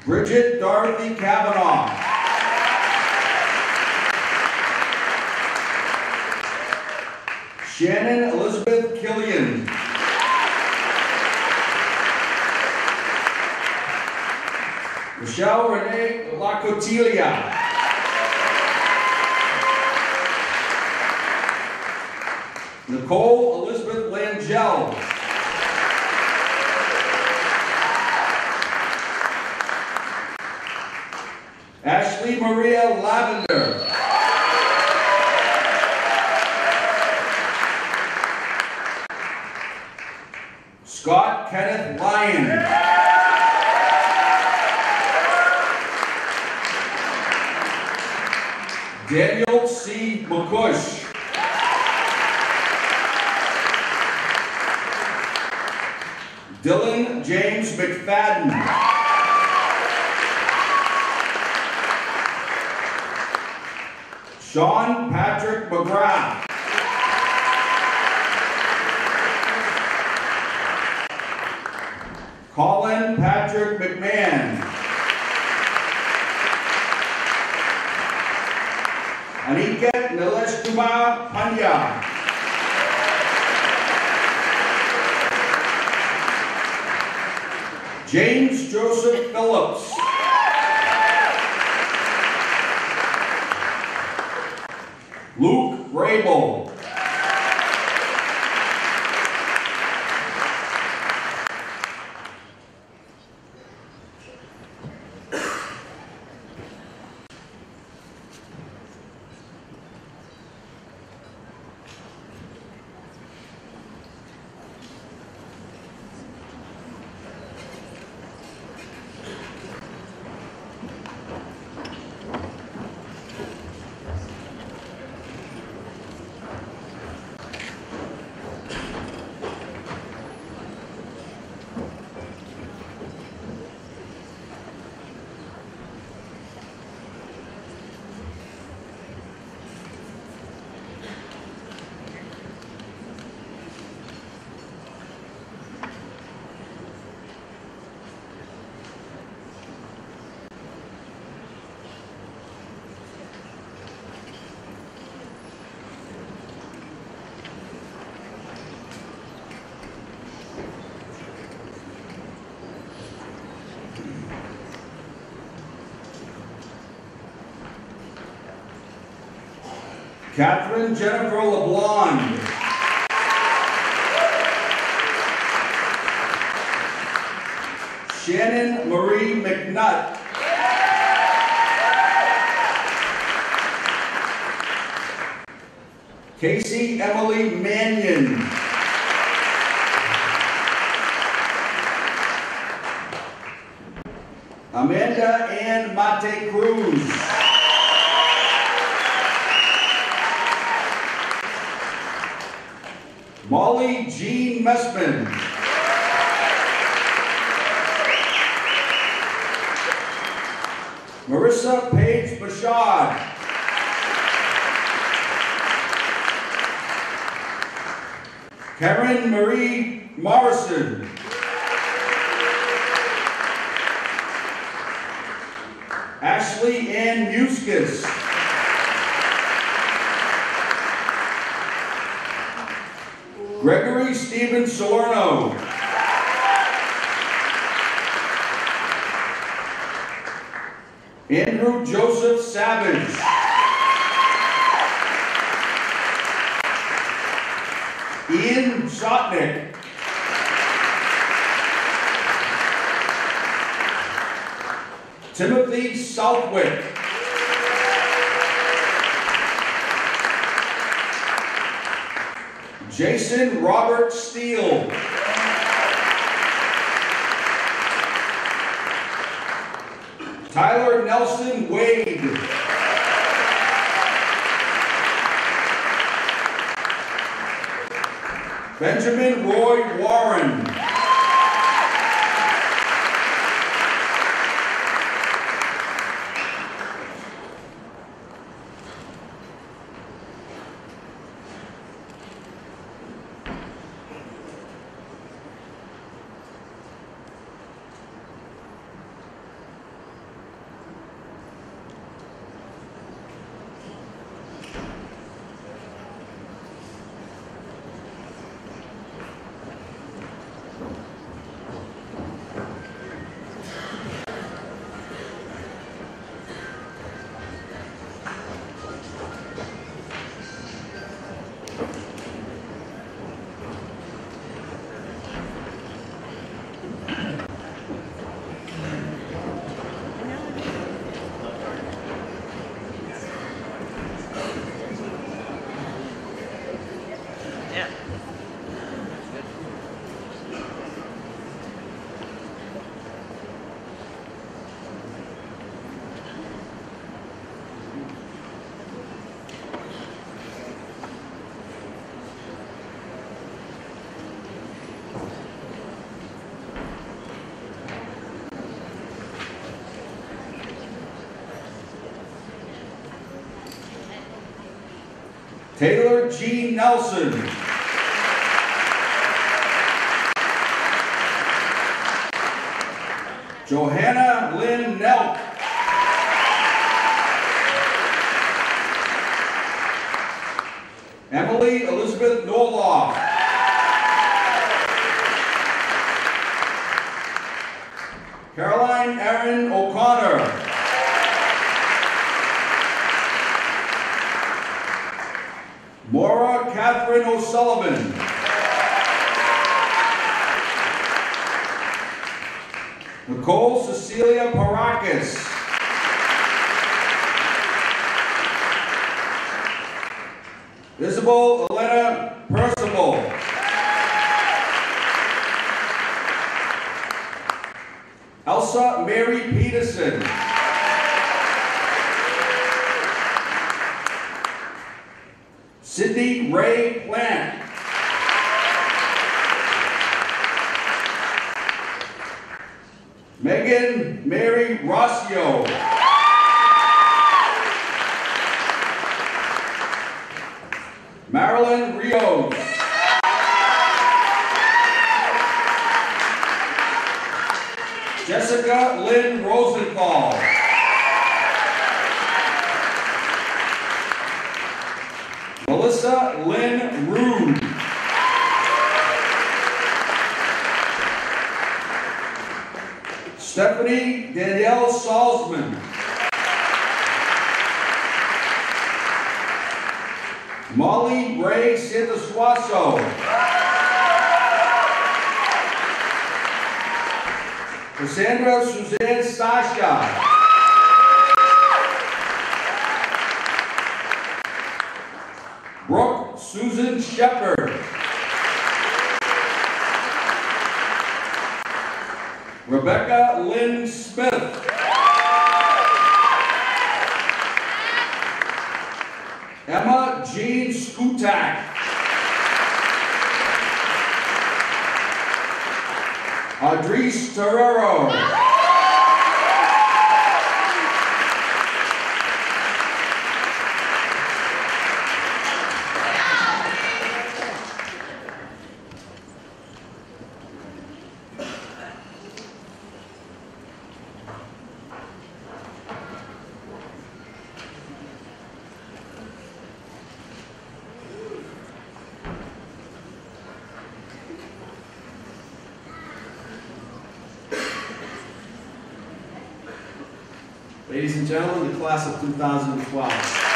Bridget Dorothy Kavanaugh. Shannon Elizabeth Killian. Michelle Renee Lacotilia. Nicole Elizabeth Langell. Ashley Maria Lavender. Scott Kenneth Lyon. Daniel C. McCush. Dylan James McFadden. Sean Patrick McGrath. Colin Patrick McMahon. Aniket Nilesh Kumar Pandya. James Joseph Phillips. Luke Rabel. Catherine Jennifer LeBlond. Shannon Marie McNutt. Casey Emily Mannion. Amanda Ann Mate Cruz. Molly Jean Messman. Marissa Paige Bashad. Karen Marie Morrison. Ashley Ann Muskis. Gregory Stephen Salerno. Andrew Joseph Savage. Ian Shotnick. Timothy Southwick. Jason Robert Steele. Tyler Nelson Wade. Benjamin Roy Warren. Taylor G. Nelson. Johanna Lynn Nelk. Emily Elizabeth Norloff. Caroline Erin O'Connor. Maura Catherine O'Sullivan. Nicole Cecilia Parakis. Isabel Elena Percival. Elsa Mary Peterson. Sydney Ray Plant. Megan Mary Rossio. Marilyn Rios. Jessica Lynn Rosenthal. Melissa Lynn Rood. Stephanie Danielle Salzman. Molly Ray Santasuaso. Cassandra Suzanne Stasha. Brooke Susan Shepard. Rebecca Lynn Smith. Emma Jean Skutak. Adrice Terrero. Ladies and gentlemen, the class of 2012.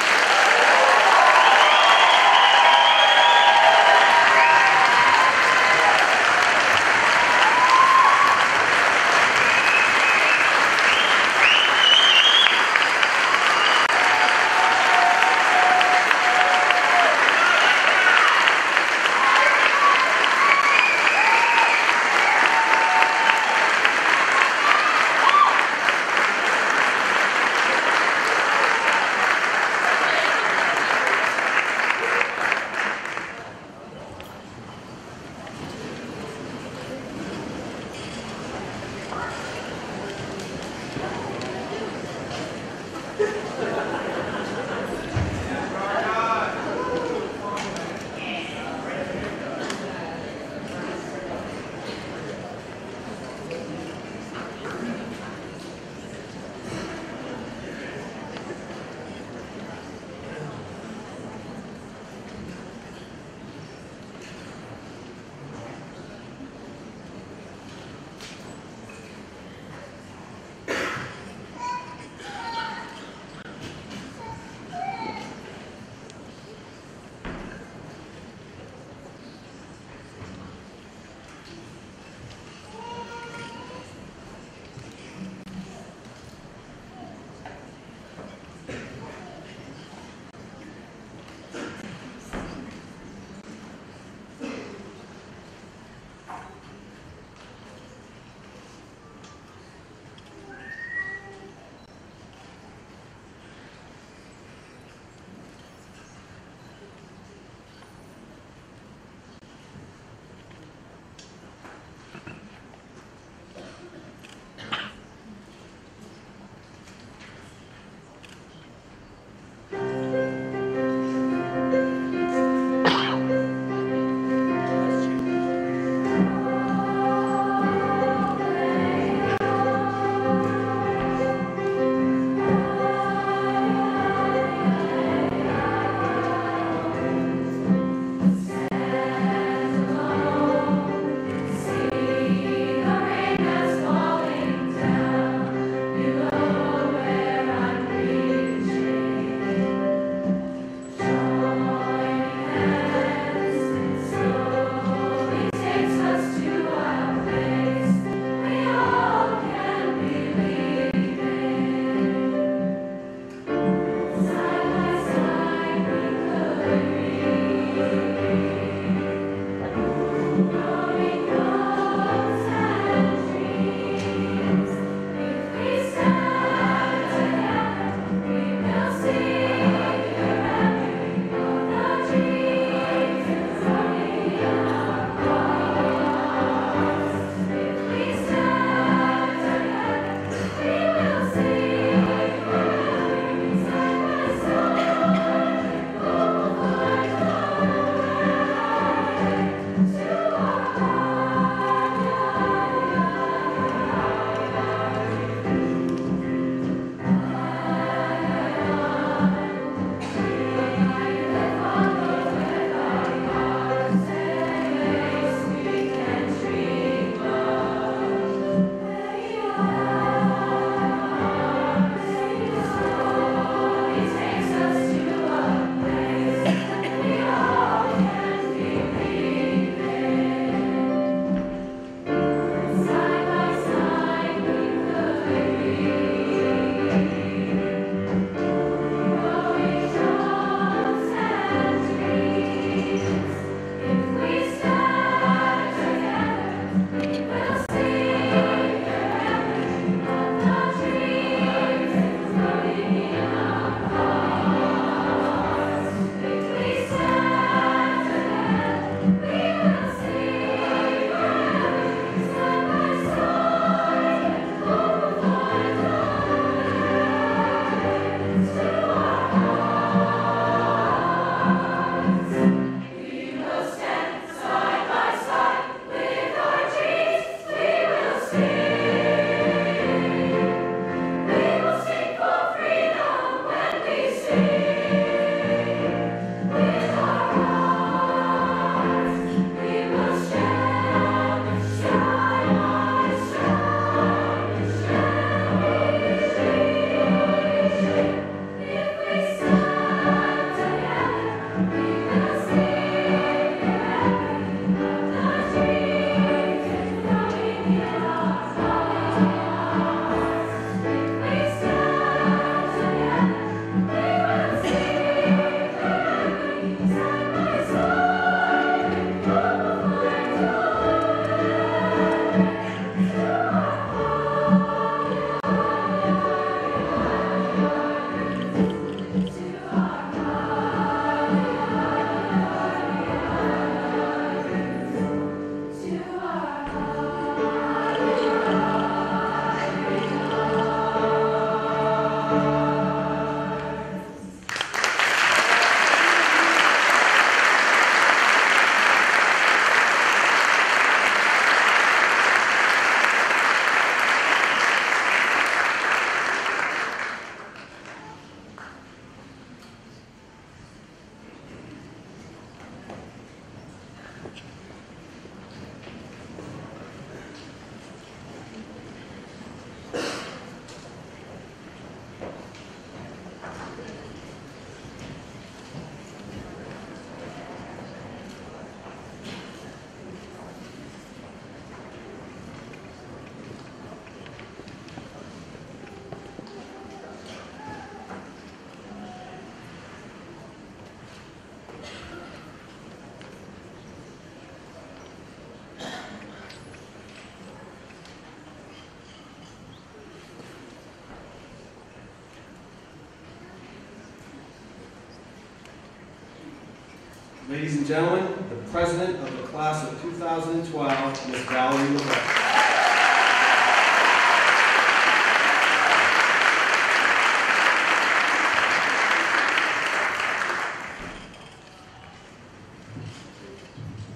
Ladies and gentlemen, the president of the class of 2012, Ms. Valerie Levesque.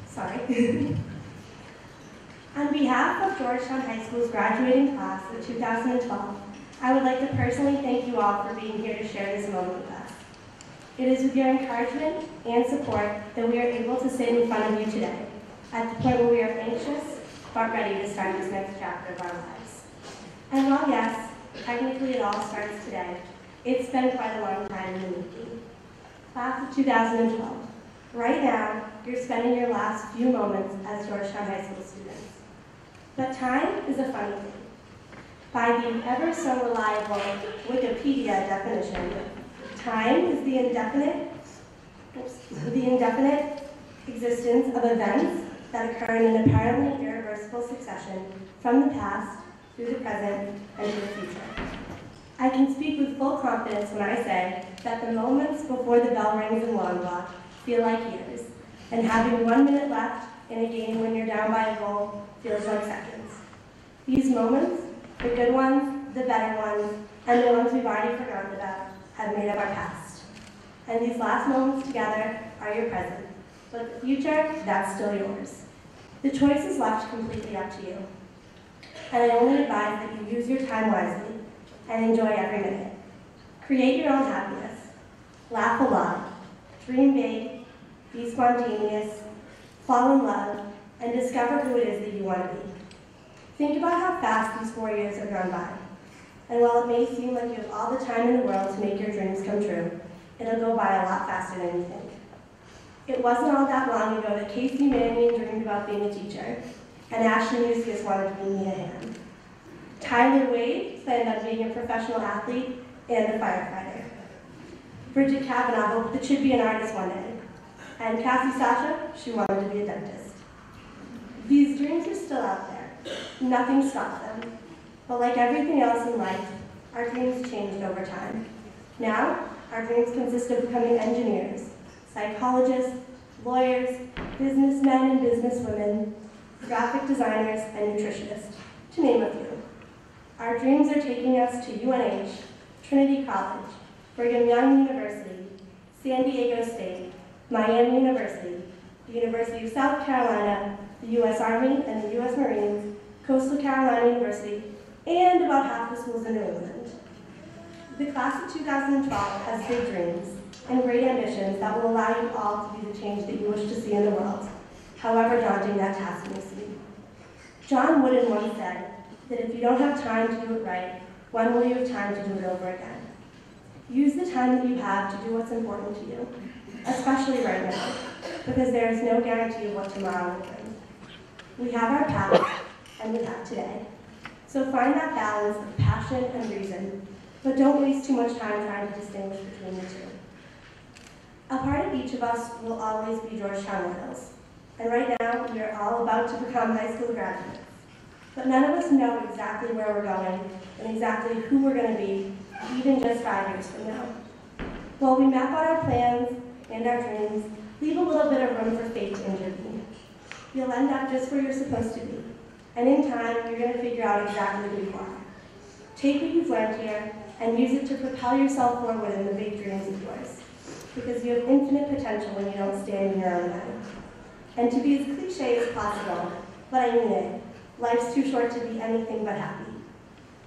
Sorry. On behalf of Georgetown High School's graduating class of 2012, I would like to personally thank you all for being here to share this moment with us. It is with your encouragement and support that we are able to sit in front of you today, at the point where we are anxious but ready to start this next chapter of our lives. And while yes, technically it all starts today, it's been quite a long time in the making. Class of 2012. Right now, you're spending your last few moments as Georgetown High School students. But time is a funny thing. By the ever so reliable Wikipedia definition, time is the indefinite existence of events that occur in an apparently irreversible succession from the past through the present and to the future. I can speak with full confidence when I say that the moments before the bell rings in long block feel like years, and having 1 minute left in a game when you're down by a goal feels like seconds. These moments, the good ones, the better ones, and the ones we've already forgotten about, have made up our past. And these last moments together are your present. But the future, that's still yours. The choice is left completely up to you. And I only advise that you use your time wisely and enjoy every minute. Create your own happiness. Laugh a lot. Dream big. Be spontaneous. Fall in love. And discover who it is that you want to be. Think about how fast these 4 years have gone by. And while it may seem like you have all the time in the world to make your dreams come true, it'll go by a lot faster than you think. It wasn't all that long ago that Casey Mannion dreamed about being a teacher, and Ashley Nusius wanted to be Mia Hamm. Tyler Wade planned on being a professional athlete and a firefighter. Bridget Kavanaugh hoped that she'd be an artist one day, and Cassie Sasha, she wanted to be a dentist. These dreams are still out there. Nothing stops them. But like everything else in life, our dreams changed over time. Now, our dreams consist of becoming engineers, psychologists, lawyers, businessmen and businesswomen, graphic designers, and nutritionists, to name a few. Our dreams are taking us to UNH, Trinity College, Brigham Young University, San Diego State, Miami University, the University of South Carolina, the U.S. Army and the U.S. Marines, Coastal Carolina University, and about half the schools in New England. The class of 2012 has big dreams and great ambitions that will allow you all to be the change that you wish to see in the world, however daunting that task may seem. John Wooden once said that if you don't have time to do it right, when will you have time to do it over again? Use the time that you have to do what's important to you, especially right now, because there is no guarantee of what tomorrow will bring. We have our past, and we have today. So find that balance of passion and reason, but don't waste too much time trying to distinguish between the two. A part of each of us will always be Georgetown Royals, and right now we are all about to become high school graduates. But none of us know exactly where we're going and exactly who we're going to be, even just 5 years from now. While we map out our plans and our dreams, leave a little bit of room for fate to intervene. You'll end up just where you're supposed to be, and in time, you're going to figure out exactly who you are. Take what you've learned here and use it to propel yourself forward in the big dreams of yours, because you have infinite potential when you don't stand in your own way. And to be as cliche as possible, but I mean it, life's too short to be anything but happy.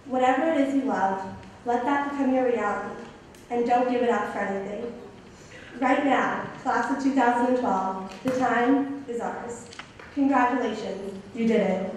Whatever it is you love, let that become your reality, and don't give it up for anything. Right now, class of 2012, the time is ours. Congratulations, you did it.